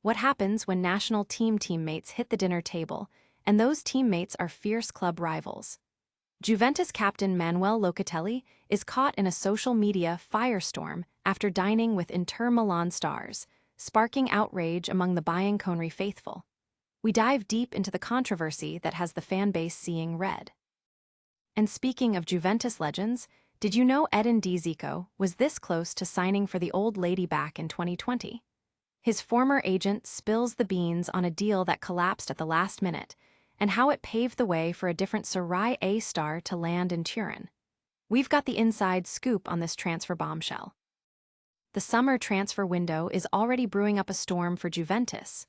What happens when national team teammates hit the dinner table, and those teammates are fierce club rivals? Juventus captain Manuel Locatelli is caught in a social media firestorm after dining with Inter Milan stars, sparking outrage among the Bianconeri faithful. We dive deep into the controversy that has the fan base seeing red. And speaking of Juventus legends, did you know Edin Dzeko was this close to signing for the old lady back in 2020? His former agent spills the beans on a deal that collapsed at the last minute, and how it paved the way for a different Serie A star to land in Turin. We've got the inside scoop on this transfer bombshell. The summer transfer window is already brewing up a storm for Juventus.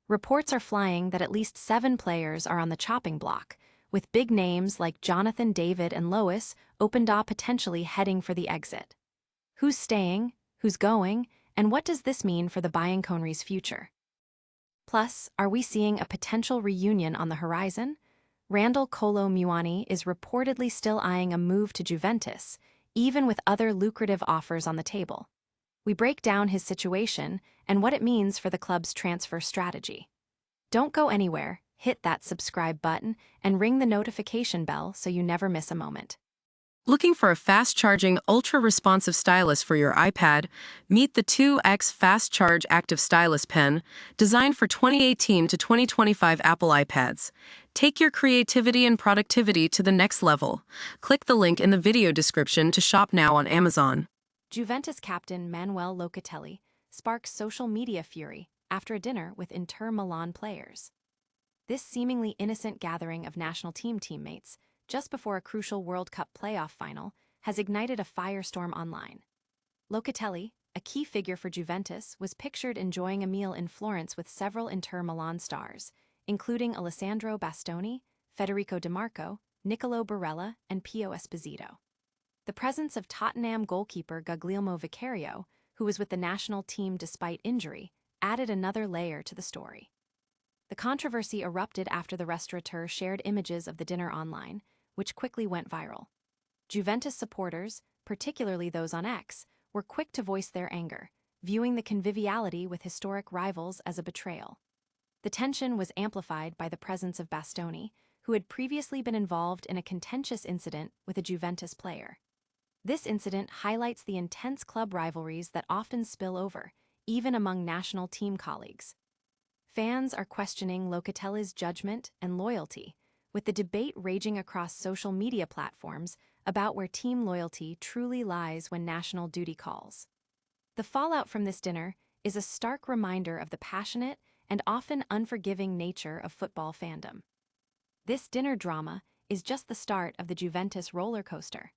Reports are flying that at least 7 players are on the chopping block, with big names like Jonathan David and Lois Openda potentially heading for the exit. Who's staying, who's going, and what does this mean for the Bianconeri's future? Plus, are we seeing a potential reunion on the horizon? Randal Kolo Muani is reportedly still eyeing a move to Juventus, even with other lucrative offers on the table. We break down his situation and what it means for the club's transfer strategy. Don't go anywhere, hit that subscribe button and ring the notification bell so you never miss a moment. Looking for a fast-charging, ultra-responsive stylus for your iPad? Meet the 2X Fast Charge Active Stylus Pen, designed for 2018 to 2025 Apple iPads. Take your creativity and productivity to the next level. Click the link in the video description to shop now on Amazon. Juventus captain Manuel Locatelli sparks social media fury after a dinner with Inter Milan players. This seemingly innocent gathering of national team teammates, just before a crucial World Cup playoff final, has ignited a firestorm online. Locatelli, a key figure for Juventus, was pictured enjoying a meal in Florence with several Inter Milan stars, including Alessandro Bastoni, Federico Di Marco, Nicolo Barella, and Pio Esposito. The presence of Tottenham goalkeeper Guglielmo Vicario, who was with the national team despite injury, added another layer to the story. The controversy erupted after the restaurateur shared images of the dinner online, which quickly went viral. Juventus supporters, particularly those on X, were quick to voice their anger, viewing the conviviality with historic rivals as a betrayal. The tension was amplified by the presence of Bastoni, who had previously been involved in a contentious incident with a Juventus player. This incident highlights the intense club rivalries that often spill over, even among national team colleagues. Fans are questioning Locatelli's judgment and loyalty, with the debate raging across social media platforms about where team loyalty truly lies when national duty calls. The fallout from this dinner is a stark reminder of the passionate and often unforgiving nature of football fandom. This dinner drama is just the start of the Juventus roller coaster.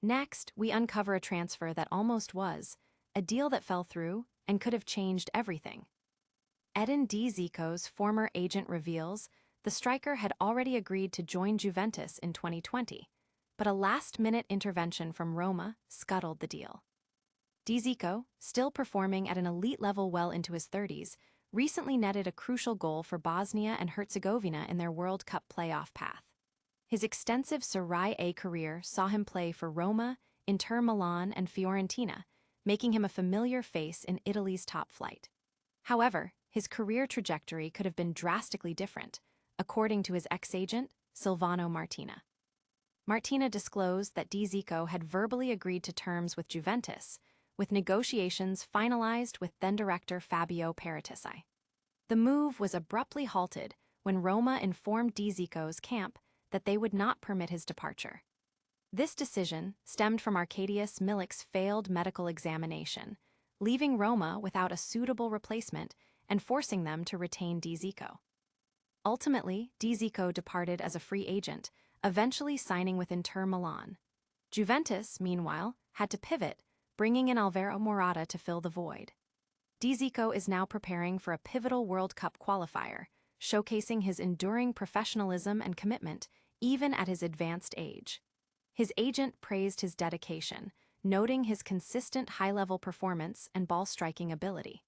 Next, we uncover a transfer that almost was, a deal that fell through and could have changed everything. Edin Dzeko's former agent reveals the striker had already agreed to join Juventus in 2020, but a last-minute intervention from Roma scuttled the deal. Dzeko, still performing at an elite level well into his 30s, recently netted a crucial goal for Bosnia and Herzegovina in their World Cup playoff path. His extensive Serie A career saw him play for Roma, Inter Milan, and Fiorentina, making him a familiar face in Italy's top flight. However, his career trajectory could have been drastically different, according to his ex-agent, Silvano Martina. Martina disclosed that Dzeko had verbally agreed to terms with Juventus, with negotiations finalized with then-director Fabio Paratici. The move was abruptly halted when Roma informed Dzeko's camp that they would not permit his departure. This decision stemmed from Arkadiusz Milik's failed medical examination, leaving Roma without a suitable replacement and forcing them to retain Dzeko. Ultimately, Dzeko departed as a free agent, eventually signing with Inter Milan. Juventus, meanwhile, had to pivot, bringing in Alvaro Morata to fill the void. Dzeko is now preparing for a pivotal World Cup qualifier, showcasing his enduring professionalism and commitment even at his advanced age. His agent praised his dedication, noting his consistent high-level performance and ball-striking ability.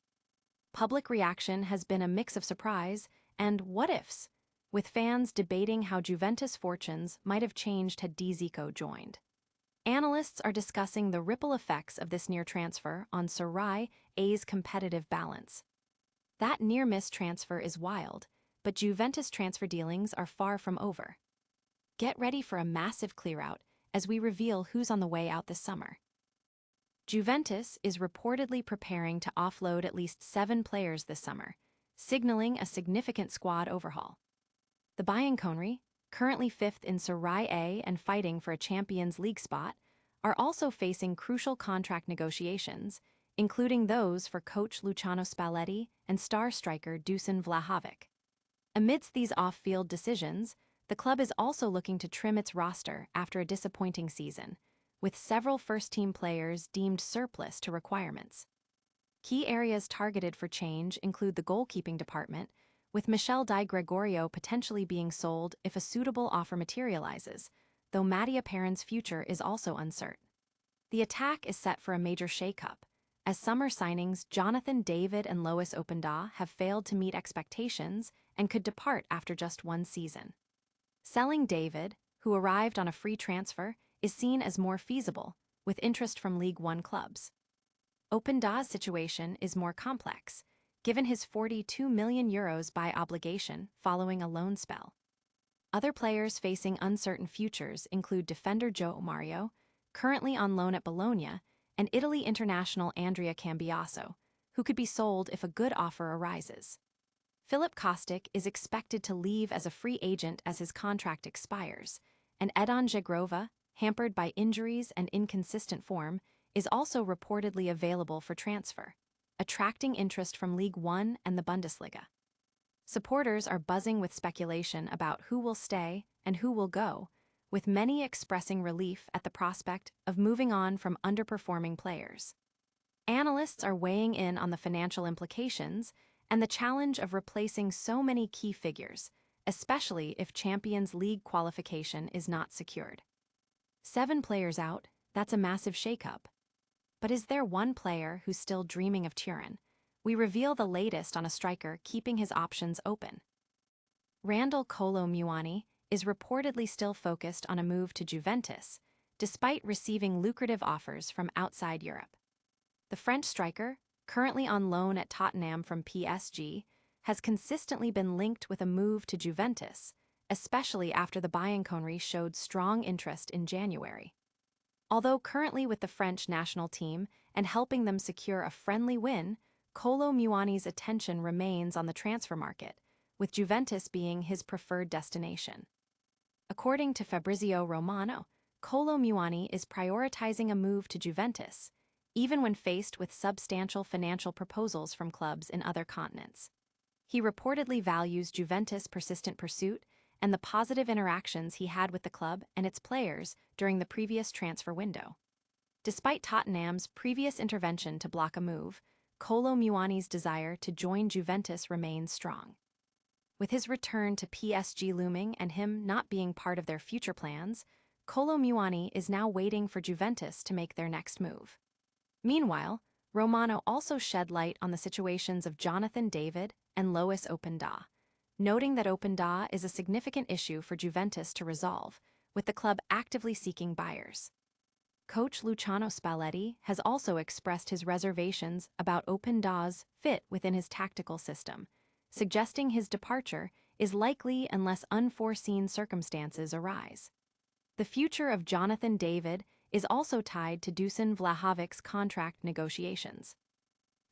Public reaction has been a mix of surprise and what-ifs, with fans debating how Juventus' fortunes might have changed had Dzeko joined. Analysts are discussing the ripple effects of this near transfer on Serie A's competitive balance. That near-miss transfer is wild, but Juventus transfer dealings are far from over. Get ready for a massive clear-out as we reveal who's on the way out this summer. Juventus is reportedly preparing to offload at least 7 players this summer, signaling a significant squad overhaul. The Bianconeri, currently 5th in Serie A and fighting for a Champions League spot, are also facing crucial contract negotiations, including those for coach Luciano Spalletti and star striker Dusan Vlahovic. Amidst these off-field decisions, the club is also looking to trim its roster after a disappointing season, with several first-team players deemed surplus to requirements. Key areas targeted for change include the goalkeeping department, with Michel Di Gregorio potentially being sold if a suitable offer materializes, though Mattia Perrin's future is also uncertain. The attack is set for a major shake-up, as summer signings Jonathan David and Lois Openda have failed to meet expectations and could depart after just one season. Selling David, who arrived on a free transfer, is seen as more feasible, with interest from League One clubs. Openda's situation is more complex, given his €42 million buy obligation following a loan spell. Other players facing uncertain futures include defender Joe Mario, currently on loan at Bologna, and Italy international Andrea Cambiaso, who could be sold if a good offer arises. Filip Kostic is expected to leave as a free agent as his contract expires, and Edin Dzeko, hampered by injuries and inconsistent form, is also reportedly available for transfer, attracting interest from League One and the Bundesliga. Supporters are buzzing with speculation about who will stay and who will go, with many expressing relief at the prospect of moving on from underperforming players. Analysts are weighing in on the financial implications and the challenge of replacing so many key figures, especially if Champions League qualification is not secured. 7 players out, that's a massive shakeup. But is there one player who's still dreaming of Turin? We reveal the latest on a striker keeping his options open. Randal Kolo Muani is reportedly still focused on a move to Juventus, despite receiving lucrative offers from outside Europe. The French striker, currently on loan at Tottenham from PSG, has consistently been linked with a move to Juventus, especially after the Bianconeri showed strong interest in January. Although currently with the French national team and helping them secure a friendly win, Kolo Muani's attention remains on the transfer market, with Juventus being his preferred destination. According to Fabrizio Romano, Kolo Muani is prioritizing a move to Juventus, even when faced with substantial financial proposals from clubs in other continents. He reportedly values Juventus' persistent pursuit and the positive interactions he had with the club and its players during the previous transfer window. Despite Tottenham's previous intervention to block a move, Kolo Muani's desire to join Juventus remains strong. With his return to PSG looming and him not being part of their future plans, Kolo Muani is now waiting for Juventus to make their next move. Meanwhile, Romano also shed light on the situations of Jonathan David and Lois Openda, noting that Openda is a significant issue for Juventus to resolve, with the club actively seeking buyers. Coach Luciano Spalletti has also expressed his reservations about Openda's fit within his tactical system, suggesting his departure is likely unless unforeseen circumstances arise. The future of Jonathan David is also tied to Dusan Vlahovic's contract negotiations.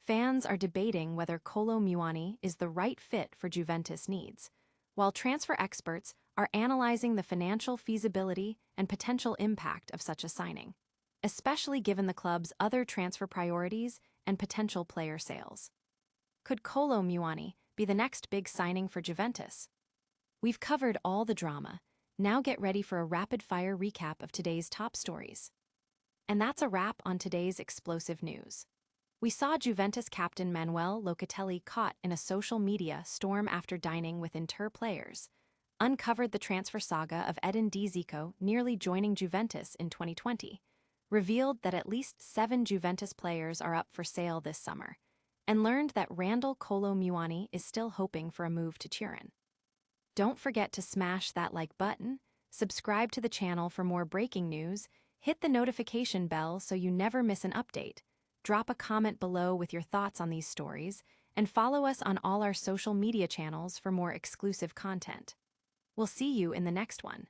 Fans are debating whether Kolo Muani is the right fit for Juventus needs, while transfer experts are analyzing the financial feasibility and potential impact of such a signing, especially given the club's other transfer priorities and potential player sales. Could Kolo Muani be the next big signing for Juventus? We've covered all the drama. Now get ready for a rapid-fire recap of today's top stories. And that's a wrap on today's explosive news. We saw Juventus captain Manuel Locatelli caught in a social media storm after dining with Inter players, uncovered the transfer saga of Edin Dzeko nearly joining Juventus in 2020, revealed that at least 7 Juventus players are up for sale this summer, and learned that Randal Kolo Muani is still hoping for a move to Turin. Don't forget to smash that like button, subscribe to the channel for more breaking news, hit the notification bell so you never miss an update, drop a comment below with your thoughts on these stories, and follow us on all our social media channels for more exclusive content. We'll see you in the next one.